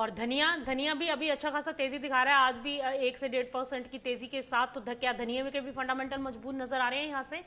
और धनिया धनिया भी अभी अच्छा खासा तेजी दिखा रहा है, आज भी 1 से 1.5% की तेजी के साथ। तो क्या धनिया में के भी फंडामेंटल मजबूत नजर आ रहे हैं यहाँ से?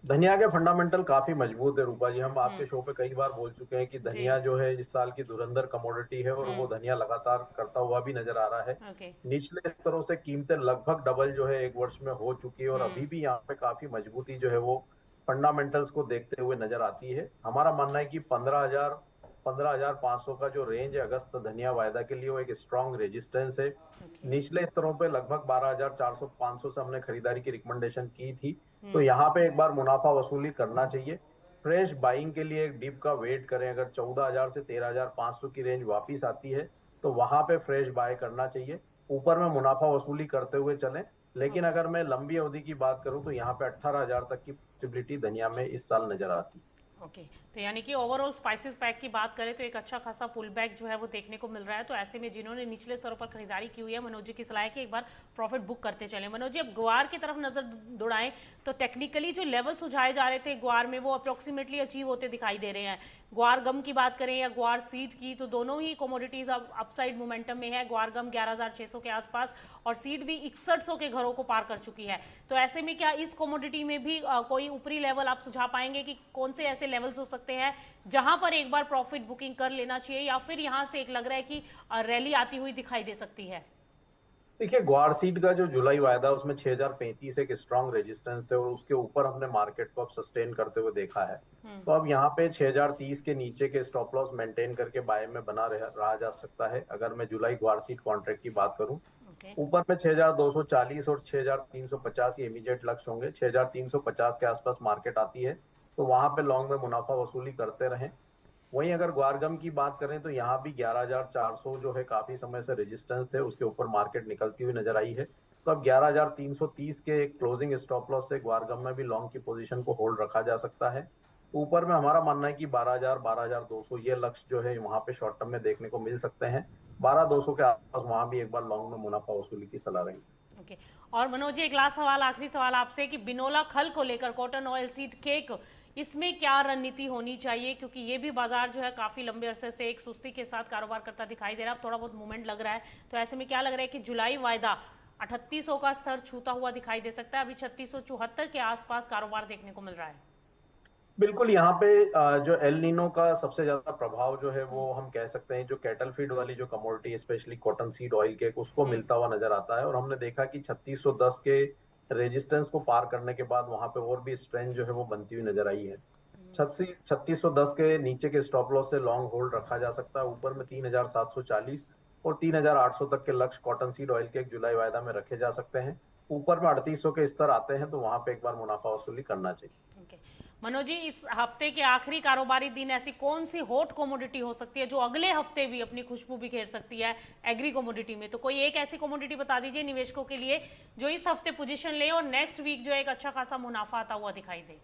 धनिया के फंडामेंटल काफी मजबूत है रूपा जी। हम हम्म। आपके शो पे कई बार बोल चुके हैं कि जी। धनिया जो है इस साल की धुरंधर कमोडिटी है, और वो हम्म। धनिया लगातार करता हुआ भी नजर आ रहा है। ओके। निचले स्तरों से कीमतें लगभग डबल जो है एक वर्ष में हो चुकी है, और हम्म। अभी भी यहाँ पे काफी मजबूती जो है वो फंडामेंटल्स को देखते हुए नजर आती है। हमारा मानना है कि 15,500 का जो रेंज है अगस्त धनिया वायदा के लिए, वो एक स्ट्रांग रेजिस्टेंस है। ओके। निचले स्तरों पे लगभग 12,400 500 से हमने खरीदारी की रिकमेंडेशन की थी। तो हम्म। यहाँ पे एक बार मुनाफा वसूली करना चाहिए। फ्रेश बाइंग के लिए एक डिप का वेट करें। अगर 14,000 से 13,500 की रेंज वापस आती है तो वहां पे फ्रेश बाय करना चाहिए। ऊपर में मुनाफा वसूली करते हुए चलें। लेकिन ओके। अगर मैं लंबी अवधि की बात करूं तो यहाँ पे 18,000 तक की पॉसिबिलिटी धनिया में इस साल नजर आती है। ओके। तो यानी कि ओवरऑल स्पाइसेस पैक की बात करें तो एक अच्छा खासा पुल बैक जो है वो देखने को मिल रहा है। तो ऐसे में जिन्होंने निचले स्तरों पर खरीदारी की हुई है, मनोज जी की सलाह है कि एक बार प्रॉफिट बुक करते चले। मनोज जी, अब ग्वार की तरफ नजर दौड़ाएं तो टेक्निकली जो लेवल सुझाए जा रहे थे ग्वार में, वो अप्रोक्सीमेटली अचीव होते दिखाई दे रहे हैं। ग्वार गम की बात करें या ग्वार सीड की, तो दोनों ही कमोडिटीज अब अपसाइड मोमेंटम में है। ग्वार गम 11,600 के आसपास और सीड भी 6100 के घरों को पार कर चुकी है। तो ऐसे में क्या इस कमोडिटी में भी कोई ऊपरी लेवल आप सुझा पाएंगे कि कौन से ऐसे लेवल्स हो सकते हैं जहां पर एक बार प्रॉफिट बुकिंग कर लेना चाहिए, या फिर यहां से एक लग रहा है कि रैली आती हुई दिखाई दे सकती है? देखिए, ग्वार सीड का जो जुलाई वायदा उसमें 6,035 एक स्ट्रांग रेजिस्टेंस थे, और उसके ऊपर हमने मार्केट को अब सस्टेन करते हुए देखा है। हम्म। तो अब यहाँ पे 6,030 के नीचे के स्टॉप लॉस मेंटेन करके बाय में बना रहा जा सकता है। अगर मैं जुलाई ग्वार सीड कॉन्ट्रैक्ट की बात करूं, ओके। ऊपर में 6,240 और 6,350 ये इमीडिएट लक्ष्य होंगे। 6,350 के आसपास मार्केट आती है तो वहां पे लॉन्ग में मुनाफा वसूली करते रहें। वहीं अगर ग्वारगम की बात करें तो यहाँ भी 11,400 जो है काफी समय से रेजिस्टेंस है, उसके ऊपर मार्केट निकलती हुई नजर आई है। तो अब 11,330 के एक क्लोजिंग स्टॉप लॉस से ग्वारगम में भी लॉन्ग की पोजीशन को होल्ड रखा जा सकता है। ऊपर में हमारा मानना है कि 12,000 12,200 ये लक्ष्य जो है वहां पे शॉर्ट टर्म में देखने को मिल सकते हैं। 12,200 के आसपास वहां भी एक बार लॉन्ग में मुनाफा वसूली की सलाह रहेगी। ओके। और मनोज जी, एक लास्ट सवाल, आखिरी सवाल आपसे कि बिनोला खल को लेकर कॉटन ऑयल सीड केक, इसमें क्या रणनीति होनी चाहिए? क्योंकि ये भी बाजार जो है काफी लंबे अरसे से एक सुस्ती के साथ कारोबार करता दिखाई दे रहा है, अब थोड़ा बहुत मूवमेंट लग रहा है। तो ऐसे में क्या लग रहा है कि जुलाई वायदा 3800 का स्तर छूता हुआ दिखाई दे सकता है? अभी 3674 के आसपास कारोबार देखने को मिल रहा है। बिल्कुल। यहाँ पे जो एल नीनो का सबसे ज्यादा प्रभाव जो है वो हम कह सकते हैं जो कैटल फीड वाली जो commodity specially cotton seed oil के उसको हम्म। मिलता हुआ नजर आता है। और हमने देखा कि 3610 के रेजिस्टेंस को पार करने के बाद वहां पे और भी स्ट्रेंथ जो है वो बनती हुई नजर आई है। 3610 के नीचे के स्टॉप लॉस से लॉन्ग होल्ड रखा जा सकता है। ऊपर में 3,740 और 3,800 तक के लक्ष्य कॉटन सीड ऑयल के एक जुलाई वायदा में रखे जा सकते हैं। ऊपर में 3800 के स्तर आते हैं तो वहां पे एक बार मुनाफा वसूली करना चाहिए। ओके। मनोज जी, इस हफ्ते के आखिरी कारोबारी दिन ऐसी कौन सी हॉट कमोडिटी हो सकती है जो अगले हफ्ते भी अपनी खुशबू बिखेर सकती है एग्री कमोडिटी में? तो कोई एक ऐसी कमोडिटी बता दीजिए निवेशकों के लिए जो इस हफ्ते पोजीशन ले और नेक्स्ट वीक जो है एक अच्छा खासा मुनाफा आता हुआ दिखाई दे।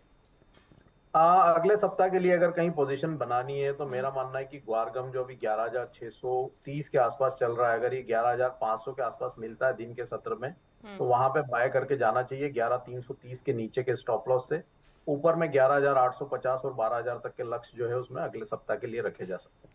अगले सप्ताह के लिए अगर कहीं पोजीशन बनानी है तो हम्म। मेरा मानना है कि ग्वारगम जो अभी 11,630 के आसपास चल रहा है, अगर ये 11,500 के आसपास मिलता है दिन के सत्र में हम्म। तो वहां पे बाय करके जाना चाहिए 11,330 के नीचे के स्टॉप लॉस से। ऊपर में 11,850 और 12,000 तक के लक्ष्य जो है उसमें अगले सप्ताह के लिए रखे जा सकते हैं।